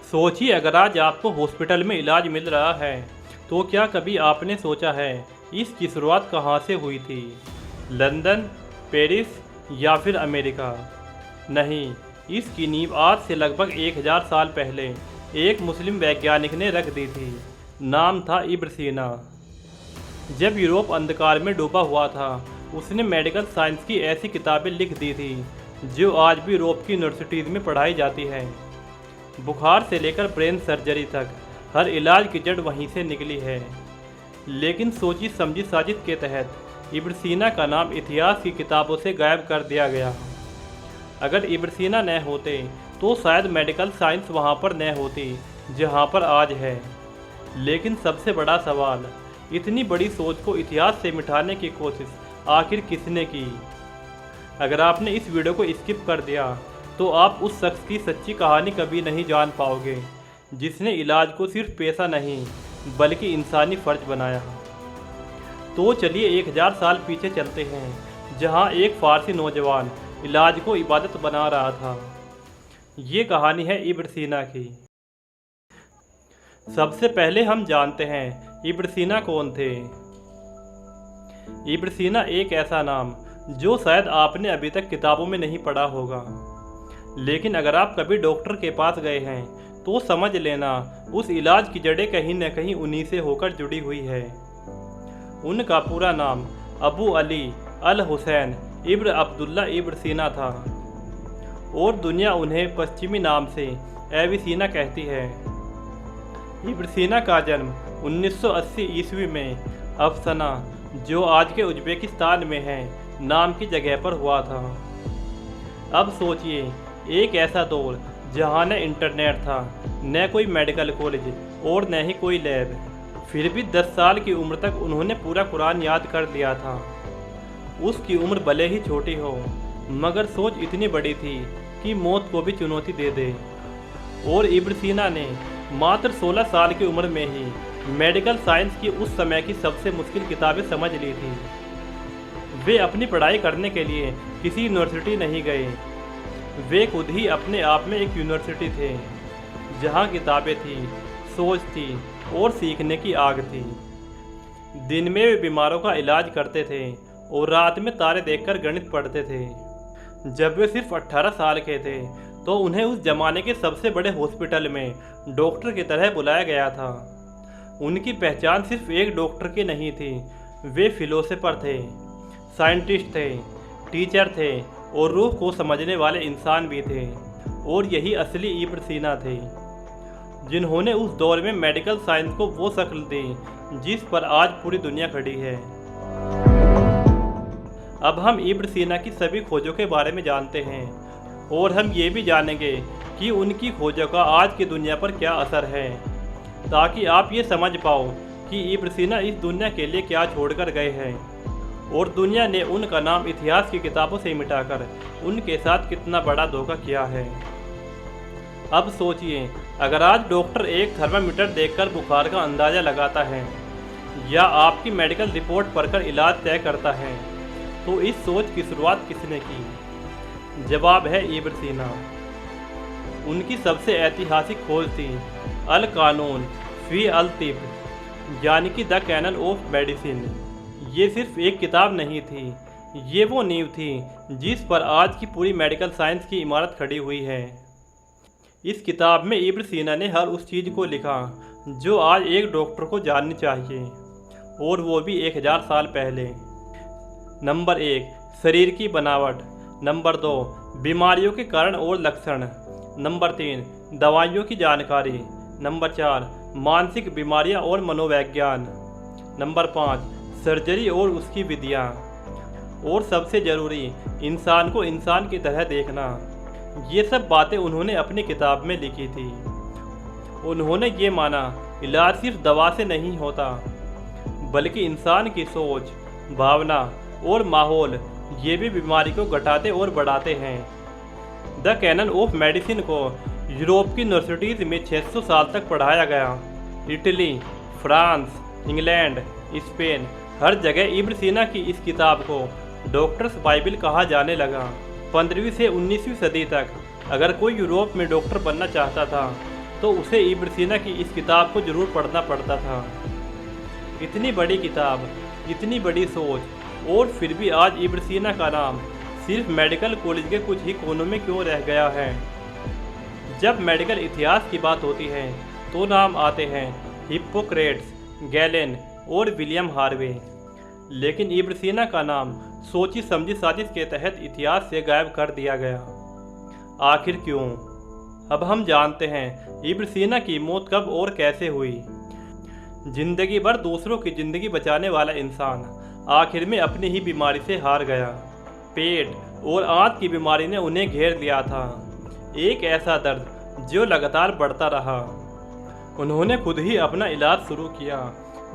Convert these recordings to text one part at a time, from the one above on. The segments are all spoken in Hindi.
सोचिए, अगर आज आपको हॉस्पिटल में इलाज मिल रहा है तो क्या कभी आपने सोचा है इसकी शुरुआत कहाँ से हुई थी? लंदन, पेरिस या फिर अमेरिका? नहीं, इसकी नींव आज से लगभग 1000 साल पहले एक मुस्लिम वैज्ञानिक ने रख दी थी। नाम था इब्न सीना। जब यूरोप अंधकार में डूबा हुआ था, उसने मेडिकल साइंस की ऐसी किताबें लिख दी थी जो आज भी यूरोप की यूनिवर्सिटीज़ में पढ़ाई जाती है। बुखार से लेकर ब्रेन सर्जरी तक हर इलाज की जड़ वहीं से निकली है। लेकिन सोची समझी साजिश के तहत इब्न सीना का नाम इतिहास की किताबों से गायब कर दिया गया। अगर इब्न सीना न होते तो शायद मेडिकल साइंस वहाँ पर न होती जहाँ पर आज है। लेकिन सबसे बड़ा सवाल, इतनी बड़ी सोच को इतिहास से मिटाने की कोशिश आखिर किसने की? अगर आपने इस वीडियो को स्किप कर दिया तो आप उस शख्स की सच्ची कहानी कभी नहीं जान पाओगे जिसने इलाज को सिर्फ पेशा नहीं बल्कि इंसानी फर्ज बनाया। तो चलिए 1000 साल पीछे चलते हैं, जहां एक फारसी नौजवान इलाज को इबादत बना रहा था। ये कहानी है इब्न सीना की। सबसे पहले हम जानते हैं इब्न सीना कौन थे। इब्न सीना एक ऐसा नाम जो शायद आपने अभी तक किताबों में नहीं पढ़ा होगा, लेकिन अगर आप कभी डॉक्टर के पास गए हैं तो समझ लेना उस इलाज की जड़ें कहीं न कहीं उन्हीं से होकर जुड़ी हुई है। उनका पूरा नाम अबू अली अल हुसैन इब्न अब्दुल्ला इब्न सीना था और दुनिया उन्हें पश्चिमी नाम से एविसीना कहती है। इब्न सीना का जन्म 1980 ईस्वी में अफसना, जो आज के उज्बेकिस्तान में है, नाम की जगह पर हुआ था। अब सोचिए, एक ऐसा दौर जहाँ न इंटरनेट था, न कोई मेडिकल कॉलेज और न ही कोई लैब। फिर भी 10 साल की उम्र तक उन्होंने पूरा कुरान याद कर लिया था। उसकी उम्र भले ही छोटी हो, मगर सोच इतनी बड़ी थी कि मौत को भी चुनौती दे दे। और इब्न सीना ने मात्र 16 साल की उम्र में ही मेडिकल साइंस की उस समय की सबसे मुश्किल किताबें समझ ली थी। वे अपनी पढ़ाई करने के लिए किसी यूनिवर्सिटी नहीं गए। वे खुद ही अपने आप में एक यूनिवर्सिटी थे, जहाँ किताबें थी, सोच थी और सीखने की आग थी। दिन में वे बीमारों का इलाज करते थे और रात में तारे देखकर गणित पढ़ते थे। जब वे सिर्फ 18 साल के थे तो उन्हें उस जमाने के सबसे बड़े हॉस्पिटल में डॉक्टर की तरह बुलाया गया था। उनकी पहचान सिर्फ एक डॉक्टर की नहीं थी, वे फिलोसोफर थे, साइंटिस्ट थे, टीचर थे और रूह को समझने वाले इंसान भी थे। और यही असली इब्न सीना थे, जिन्होंने उस दौर में मेडिकल साइंस को वो शक्ल दी जिस पर आज पूरी दुनिया खड़ी है। अब हम इब्न सीना की सभी खोजों के बारे में जानते हैं और हम ये भी जानेंगे कि उनकी खोजों का आज की दुनिया पर क्या असर है, ताकि आप ये समझ पाओ कि इब्न सीना इस दुनिया के लिए क्या छोड़कर गए हैं और दुनिया ने उनका नाम इतिहास की किताबों से मिटाकर उनके साथ कितना बड़ा धोखा किया है। अब सोचिए, अगर आज डॉक्टर एक थर्मामीटर देखकर बुखार का अंदाज़ा लगाता है या आपकी मेडिकल रिपोर्ट पढ़कर इलाज तय करता है, तो इस सोच की शुरुआत किसने की? जवाब है इब्न सीना। उनकी सबसे ऐतिहासिक खोज थी अल कानून फी अल तिब, यानी कि द कैनन ऑफ मेडिसिन। ये सिर्फ एक किताब नहीं थी, ये वो नींव थी जिस पर आज की पूरी मेडिकल साइंस की इमारत खड़ी हुई है। इस किताब में इब्न सीना ने हर उस चीज़ को लिखा जो आज एक डॉक्टर को जाननी चाहिए, और वो भी 1000 साल पहले। नंबर 1, शरीर की बनावट। नंबर 2, बीमारियों के कारण और लक्षण। नंबर 3, दवाइयों की जानकारी। नंबर 4, मानसिक बीमारियां और मनोवैज्ञान। नंबर 5, सर्जरी और उसकी विधियाँ। और सबसे ज़रूरी, इंसान को इंसान की तरह देखना। ये सब बातें उन्होंने अपनी किताब में लिखी थी। उन्होंने ये माना इलाज सिर्फ दवा से नहीं होता, बल्कि इंसान की सोच, भावना और माहौल ये भी बीमारी को घटाते और बढ़ाते हैं। द कैनन ऑफ मेडिसिन को यूरोप की यूनिवर्सिटीज़ में 600 साल तक पढ़ाया गया। इटली, फ्रांस, इंग्लैंड, स्पेन, हर जगह इब्न सीना की इस किताब को डॉक्टर्स बाइबिल कहा जाने लगा। 15वीं से 19वीं सदी तक अगर कोई यूरोप में डॉक्टर बनना चाहता था तो उसे इब्न सीना की इस किताब को जरूर पढ़ना पड़ता था। इतनी बड़ी किताब, इतनी बड़ी सोच, और फिर भी आज इब्न सीना का नाम सिर्फ मेडिकल कॉलेज के कुछ ही कोनों में क्यों रह गया है। जब मेडिकल इतिहास की बात होती है तो नाम आते हैं हिप्पोक्रेट्स, गैलेन और विलियम हार्वे, लेकिन इब्न सीना का नाम सोची समझी साजिश के तहत इतिहास से गायब कर दिया गया। आखिर क्यों? अब हम जानते हैं इब्न सीना की मौत कब और कैसे हुई। जिंदगी भर दूसरों की जिंदगी बचाने वाला इंसान आखिर में अपनी ही बीमारी से हार गया। पेट और आंत की बीमारी ने उन्हें घेर लिया था, एक ऐसा दर्द जो लगातार बढ़ता रहा। उन्होंने खुद ही अपना इलाज शुरू किया,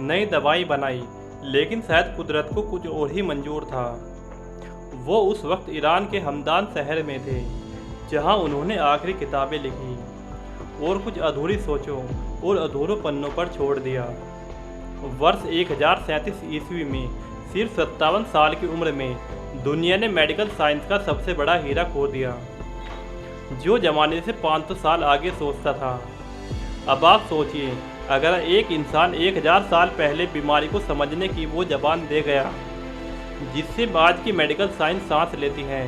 नई दवाई बनाई, लेकिन शायद कुदरत को कुछ और ही मंजूर था। वो उस वक्त ईरान के हमदान शहर में थे, जहां उन्होंने आखिरी किताबें लिखी और कुछ अधूरी सोचों और अधूरे पन्नों पर छोड़ दिया। वर्ष 1037 ईस्वी में सिर्फ 57 साल की उम्र में दुनिया ने मेडिकल साइंस का सबसे बड़ा हीरा खो दिया, जो जमाने से 500 साल आगे सोचता था। अब आप सोचिए, अगर एक इंसान 1000 साल पहले बीमारी को समझने की वो जबान दे गया जिससे आज की मेडिकल साइंस सांस लेती है,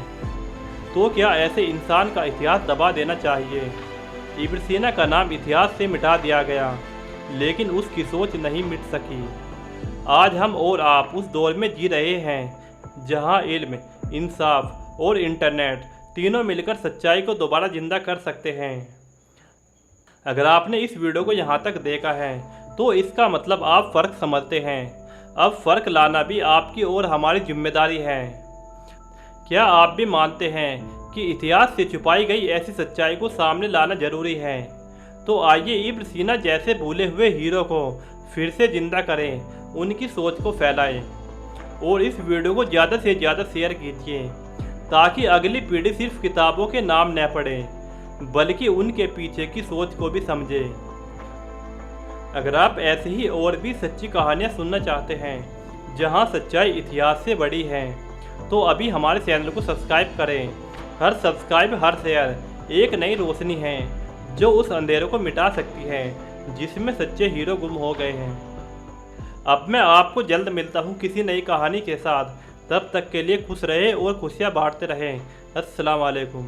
तो क्या ऐसे इंसान का इतिहास दबा देना चाहिए? इब्न सीना का नाम इतिहास से मिटा दिया गया, लेकिन उसकी सोच नहीं मिट सकी। आज हम और आप उस दौर में जी रहे हैं जहां इल्म, इंसाफ और इंटरनेट तीनों मिलकर सच्चाई को दोबारा जिंदा कर सकते हैं। अगर आपने इस वीडियो को यहाँ तक देखा है तो इसका मतलब आप फ़र्क समझते हैं। अब फ़र्क लाना भी आपकी और हमारी जिम्मेदारी है। क्या आप भी मानते हैं कि इतिहास से छुपाई गई ऐसी सच्चाई को सामने लाना जरूरी है? तो आइए इब्न सीना जैसे भूले हुए हीरो को फिर से जिंदा करें, उनकी सोच को फैलाएं और इस वीडियो को ज़्यादा से ज़्यादा शेयर कीजिए, ताकि अगली पीढ़ी सिर्फ किताबों के नाम न पढ़े बल्कि उनके पीछे की सोच को भी समझे। अगर आप ऐसे ही और भी सच्ची कहानियाँ सुनना चाहते हैं जहाँ सच्चाई इतिहास से बड़ी है, तो अभी हमारे चैनल को सब्सक्राइब करें। हर सब्सक्राइब, हर शेयर एक नई रोशनी है जो उस अंधेरों को मिटा सकती है जिसमें सच्चे हीरो गुम हो गए हैं। अब मैं आपको जल्द मिलता हूँ किसी नई कहानी के साथ। तब तक के लिए खुश रहे और खुशियाँ बांटते रहें। अस्सलाम वालेकुम।